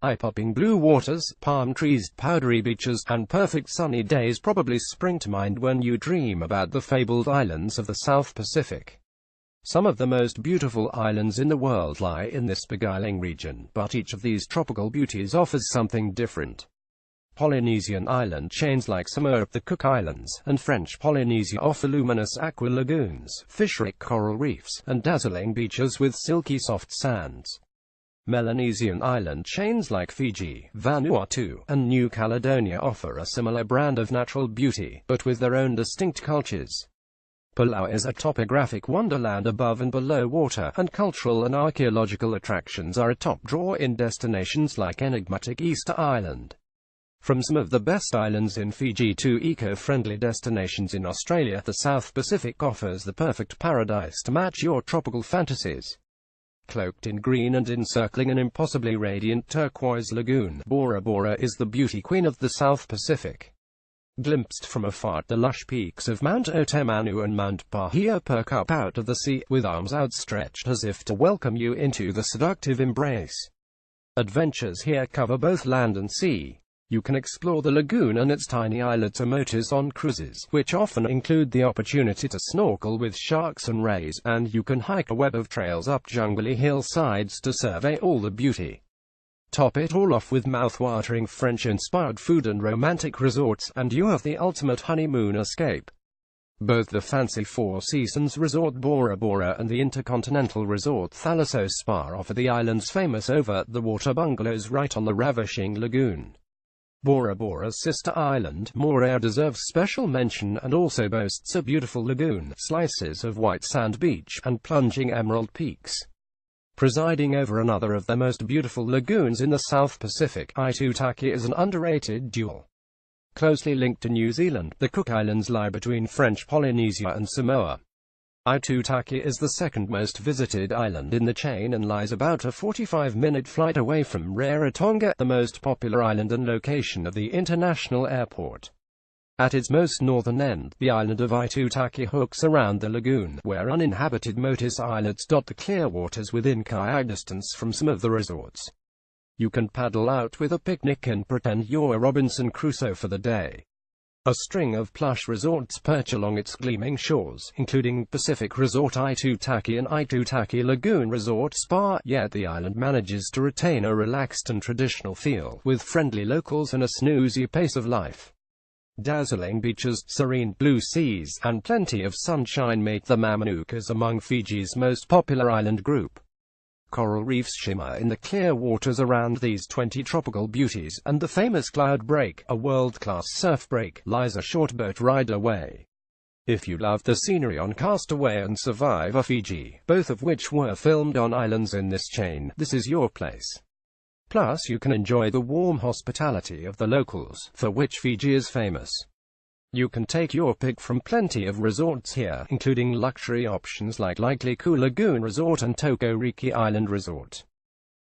eye-popping blue waters, palm trees, powdery beaches, and perfect sunny days probably spring to mind when you dream about the fabled islands of the South Pacific. Some of the most beautiful islands in the world lie in this beguiling region, but each of these tropical beauties offers something different. Polynesian island chains like Samoa, the Cook Islands, and French Polynesia offer luminous aqua lagoons, fish-rich coral reefs, and dazzling beaches with silky soft sands. Melanesian island chains like Fiji, Vanuatu, and New Caledonia offer a similar brand of natural beauty, but with their own distinct cultures. Palau is a topographic wonderland above and below water, and cultural and archaeological attractions are a top draw in destinations like enigmatic Easter Island. From some of the best islands in Fiji to eco-friendly destinations in Australia, the South Pacific offers the perfect paradise to match your tropical fantasies. Cloaked in green and encircling an impossibly radiant turquoise lagoon, Bora Bora is the beauty queen of the South Pacific. Glimpsed from afar, the lush peaks of Mount Otemanu and Mount Bahia perk up out of the sea, with arms outstretched as if to welcome you into the seductive embrace. Adventures here cover both land and sea. You can explore the lagoon and its tiny islets or motis on cruises, which often include the opportunity to snorkel with sharks and rays, and you can hike a web of trails up jungly hillsides to survey all the beauty. Top it all off with mouth-watering French-inspired food and romantic resorts, and you have the ultimate honeymoon escape. Both the fancy Four Seasons Resort Bora Bora and the Intercontinental Resort Thalasso Spa offer the island's famous over-the-water bungalows right on the ravishing lagoon. Bora Bora's sister island, Moorea, deserves special mention and also boasts a beautiful lagoon, slices of white sand beach, and plunging emerald peaks. Presiding over another of the most beautiful lagoons in the South Pacific, Aitutaki is an underrated jewel. Closely linked to New Zealand, the Cook Islands lie between French Polynesia and Samoa. Aitutaki is the second most visited island in the chain and lies about a 45-minute flight away from Rarotonga, the most popular island and location of the international airport. At its most northern end, the island of Aitutaki hooks around the lagoon, where uninhabited motis islets dot the clear waters within kayak distance from some of the resorts. You can paddle out with a picnic and pretend you're Robinson Crusoe for the day. A string of plush resorts perch along its gleaming shores, including Pacific Resort Aitutaki and Aitutaki Lagoon Resort Spa, yet the island manages to retain a relaxed and traditional feel, with friendly locals and a snoozy pace of life. Dazzling beaches, serene blue seas, and plenty of sunshine make the Mamanukas among Fiji's most popular island group. Coral reefs shimmer in the clear waters around these 20 tropical beauties, and the famous Cloud Break, a world-class surf break, lies a short boat ride away. If you love the scenery on Castaway and Survivor Fiji, both of which were filmed on islands in this chain, this is your place. Plus you can enjoy the warm hospitality of the locals, for which Fiji is famous. You can take your pick from plenty of resorts here, including luxury options like Laikliku Lagoon Resort and Tokoriki Island Resort.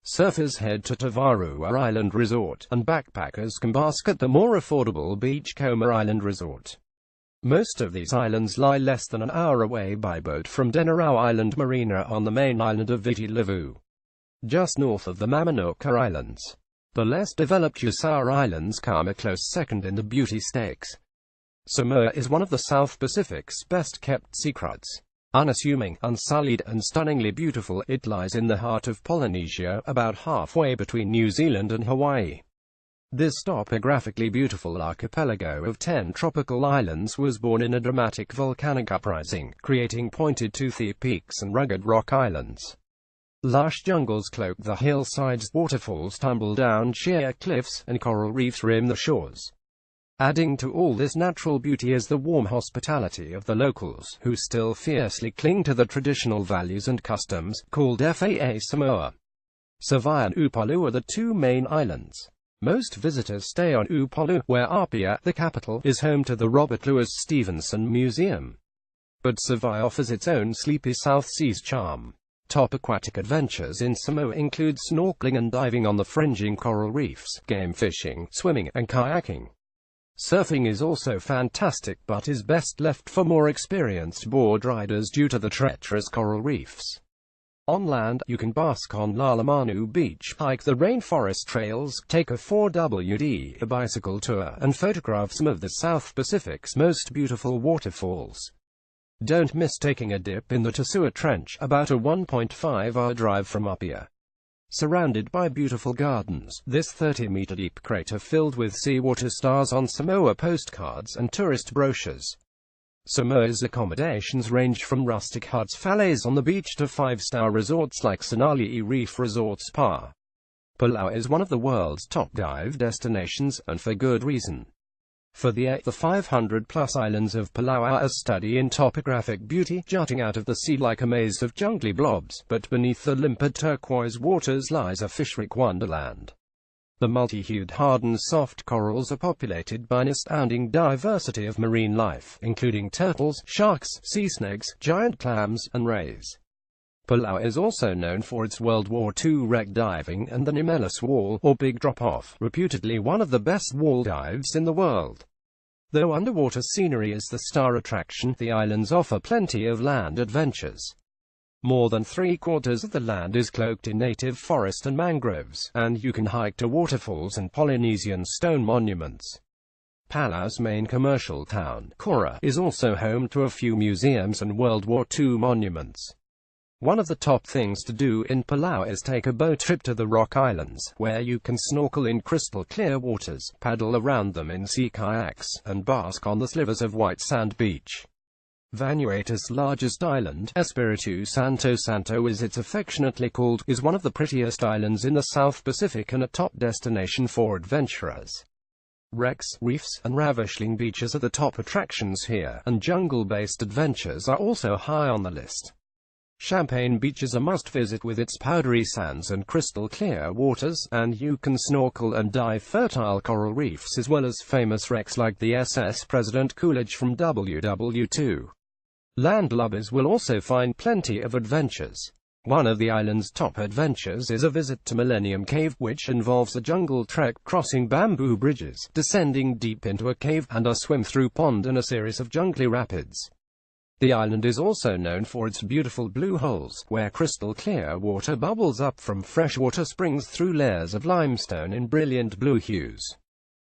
Surfers head to Tavarua Island Resort, and backpackers can bask at the more affordable Beachcomber Island Resort. Most of these islands lie less than an hour away by boat from Denarau Island Marina on the main island of Viti Levu, just north of the Mamanuka Islands. The less developed Usao Islands come a close second in the beauty stakes. Samoa is one of the South Pacific's best-kept secrets. Unassuming, unsullied, and stunningly beautiful, it lies in the heart of Polynesia, about halfway between New Zealand and Hawaii. This topographically beautiful archipelago of 10 tropical islands was born in a dramatic volcanic uprising, creating pointed toothy peaks and rugged rock islands. Lush jungles cloak the hillsides, waterfalls tumble down sheer cliffs, and coral reefs rim the shores. Adding to all this natural beauty is the warm hospitality of the locals, who still fiercely cling to the traditional values and customs, called Faa Samoa. Savai'i and Upolu are the two main islands. Most visitors stay on Upolu, where Apia, the capital, is home to the Robert Louis Stevenson Museum. But Savai'i offers its own sleepy South Seas charm. Top aquatic adventures in Samoa include snorkeling and diving on the fringing coral reefs, game fishing, swimming, and kayaking. Surfing is also fantastic, but is best left for more experienced board riders due to the treacherous coral reefs. On land, you can bask on Lalamanu Beach, hike the rainforest trails, take a 4WD bicycle tour, and photograph some of the South Pacific's most beautiful waterfalls. Don't miss taking a dip in the Tasua Trench, about a 1.5-hour drive from Apia. Surrounded by beautiful gardens, this 30-meter-deep crater filled with seawater stars on Samoa postcards and tourist brochures. Samoa's accommodations range from rustic huts fallets on the beach to 5-star resorts like Sinalii Reef Resort Spa. Palau is one of the world's top dive destinations, and for good reason. For the 500-plus islands of Palau are a study in topographic beauty, jutting out of the sea like a maze of jungly blobs, but beneath the limpid turquoise waters lies a fish-rich wonderland. The multi-hued hard and soft corals are populated by an astounding diversity of marine life, including turtles, sharks, sea snakes, giant clams, and rays. Palau is also known for its World War II wreck diving and the Nimelis Wall, or Big Drop-Off, reputedly one of the best wall dives in the world. Though underwater scenery is the star attraction, the islands offer plenty of land adventures. More than 3/4 of the land is cloaked in native forest and mangroves, and you can hike to waterfalls and Polynesian stone monuments. Palau's main commercial town, Kora, is also home to a few museums and World War II monuments. One of the top things to do in Palau is take a boat trip to the Rock Islands, where you can snorkel in crystal clear waters, paddle around them in sea kayaks, and bask on the slivers of white sand beach. Vanuatu's largest island, Espiritu Santo, as it's affectionately called, is one of the prettiest islands in the South Pacific and a top destination for adventurers. Wrecks, reefs, and ravishing beaches are the top attractions here, and jungle-based adventures are also high on the list. Champagne Beach is a must-visit with its powdery sands and crystal-clear waters, and you can snorkel and dive fertile coral reefs as well as famous wrecks like the SS President Coolidge from WW2. Landlubbers will also find plenty of adventures. One of the island's top adventures is a visit to Millennium Cave, which involves a jungle trek crossing bamboo bridges, descending deep into a cave, and a swim-through pond and a series of jungly rapids. The island is also known for its beautiful blue holes, where crystal-clear water bubbles up from freshwater springs through layers of limestone in brilliant blue hues.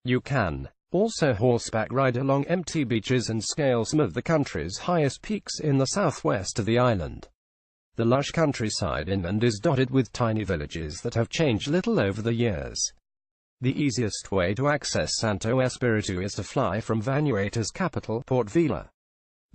You can also horseback ride along empty beaches and scale some of the country's highest peaks in the southwest of the island. The lush countryside inland is dotted with tiny villages that have changed little over the years. The easiest way to access Santo Espiritu is to fly from Vanuatu's capital, Port Vila.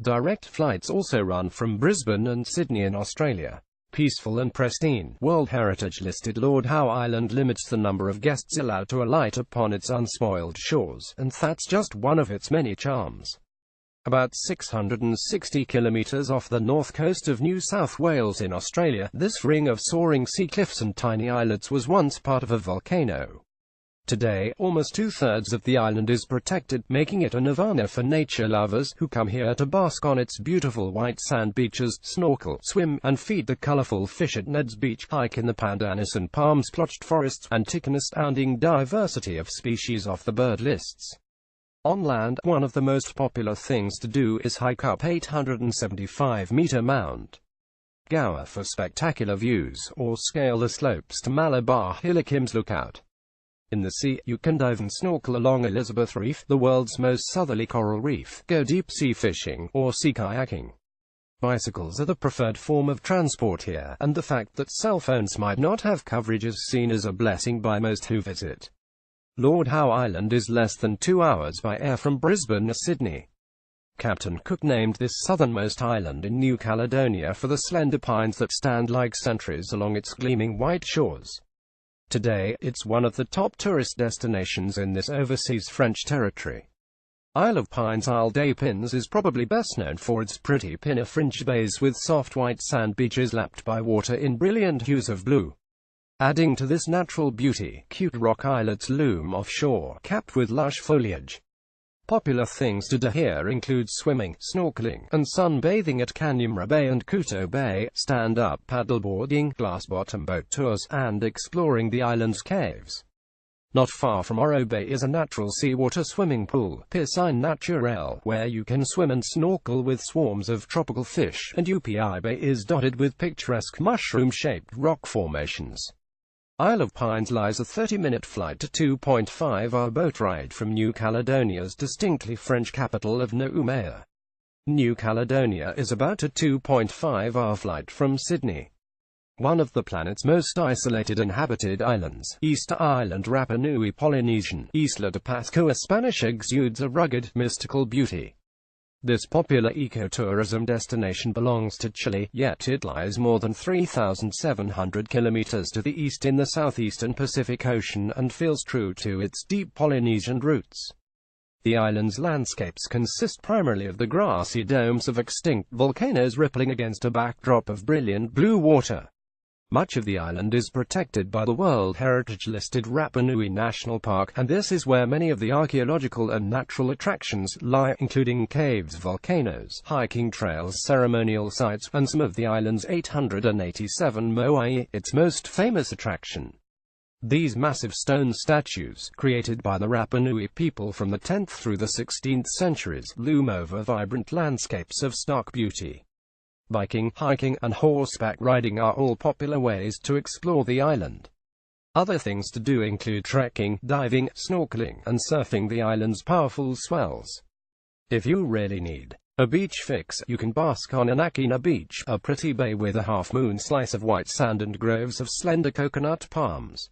Direct flights also run from Brisbane and Sydney in Australia. Peaceful and pristine, World Heritage-listed Lord Howe Island limits the number of guests allowed to alight upon its unspoiled shores, and that's just one of its many charms. About 660 kilometres off the north coast of New South Wales in Australia, this ring of soaring sea cliffs and tiny islets was once part of a volcano. Today, almost two-thirds of the island is protected, making it a nirvana for nature lovers, who come here to bask on its beautiful white sand beaches, snorkel, swim, and feed the colorful fish at Ned's Beach, hike in the pandanus and palm-splotched forests, and take an astounding diversity of species off the bird lists. On land, one of the most popular things to do is hike up 875-meter Mount Gower for spectacular views, or scale the slopes to Malabar Hillikim's Lookout. In the sea, you can dive and snorkel along Elizabeth Reef, the world's most southerly coral reef, go deep-sea fishing, or sea kayaking. Bicycles are the preferred form of transport here, and the fact that cell phones might not have coverage is seen as a blessing by most who visit. Lord Howe Island is less than 2 hours by air from Brisbane or Sydney. Captain Cook named this southernmost island in New Caledonia for the slender pines that stand like sentries along its gleaming white shores. Today, it's one of the top tourist destinations in this overseas French territory. Isle of Pines Isle des Pins is probably best known for its pretty pinna-fringed bays with soft white sand beaches lapped by water in brilliant hues of blue. Adding to this natural beauty, cute rock islets loom offshore, capped with lush foliage. Popular things to do here include swimming, snorkeling, and sunbathing at Kanyamra Bay and Kuto Bay, stand-up paddleboarding, glass-bottom boat tours, and exploring the island's caves. Not far from Oro Bay is a natural seawater swimming pool, Piscine Naturelle, where you can swim and snorkel with swarms of tropical fish, and UPI Bay is dotted with picturesque mushroom-shaped rock formations. Isle of Pines lies a 30-minute flight to 2.5-hour boat ride from New Caledonia's distinctly French capital of Noumea. New Caledonia is about a 2.5-hour flight from Sydney. One of the planet's most isolated inhabited islands, Easter Island, Rapa Nui Polynesian, Isla de Pascua Spanish, exudes a rugged, mystical beauty. This popular ecotourism destination belongs to Chile, yet it lies more than 3,700 kilometers to the east in the southeastern Pacific Ocean and feels true to its deep Polynesian roots. The island's landscapes consist primarily of the grassy domes of extinct volcanoes rippling against a backdrop of brilliant blue water. Much of the island is protected by the World Heritage-listed Rapa Nui National Park, and this is where many of the archaeological and natural attractions lie, including caves, volcanoes, hiking trails, ceremonial sites, and some of the island's 887 moai, its most famous attraction. These massive stone statues, created by the Rapa Nui people from the 10th through the 16th centuries, loom over vibrant landscapes of stark beauty. Biking, hiking, and horseback riding are all popular ways to explore the island. Other things to do include trekking, diving, snorkeling, and surfing the island's powerful swells. If you really need a beach fix, you can bask on Anakina Beach, a pretty bay with a half-moon slice of white sand and groves of slender coconut palms.